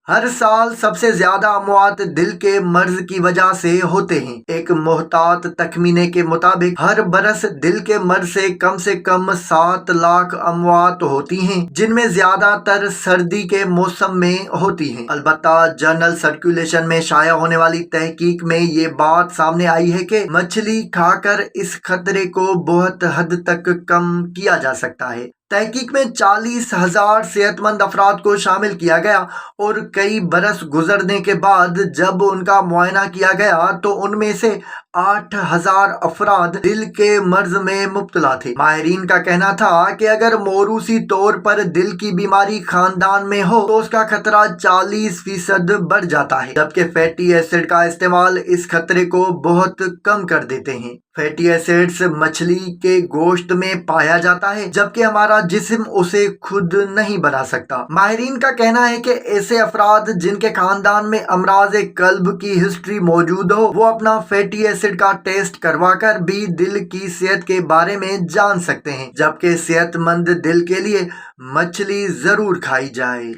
ہر سال سب سے زیادہ اموات دل کے مرض کی وجہ سے ہوتے ہیں۔ ایک محتاط تخمینے کے مطابق ہر برس دل کے مرض سے کم 7 لاکھ اموات ہوتی ہیں، جن میں زیادہ تر سردی کے موسم میں ہوتی ہیں۔ البتہ جرنل سرکولیشن میں شائع ہونے والی تحقیق میں یہ بات سامنے آئی ہے کہ مچھلی کھا کر اس خطرے کو بہت حد تک کم کیا جا سکتا ہے۔ تحقیق میں 40,000 صحت مند افراد کو شامل کیا گیا اور کئی برس گزرنے کے بعد جب ان کا معائنہ کیا گیا تو ان میں سے 8,000 افراد دل کے مرض میں مبتلا تھے۔ ماہرین کا کہنا تھا کہ اگر موروثی طور پر دل کی بیماری خاندان میں ہو تو اس کا خطرہ 40% بڑھ جاتا ہے، جبکہ فیٹی ایسڈ کا استعمال اس خطرے کو بہت کم کر دیتے ہیں۔ فیٹی ایسڈز مچھلی کے گوشت میں پایا جاتا ہے، جبکہ ہمارا جسم اسے خود نہیں بنا سکتا۔ ماہرین کا کہنا ہے کہ ایسے افراد جن کے خاندان میں امراض قلب کی ہسٹری موجود ہو، وہ اپنا فیٹی ایسڈ کا ٹیسٹ کروا کر بھی دل کی صحت کے بارے میں جان سکتے ہیں، جبکہ صحت مند دل کے لیے مچھلی ضرور کھائی جائے۔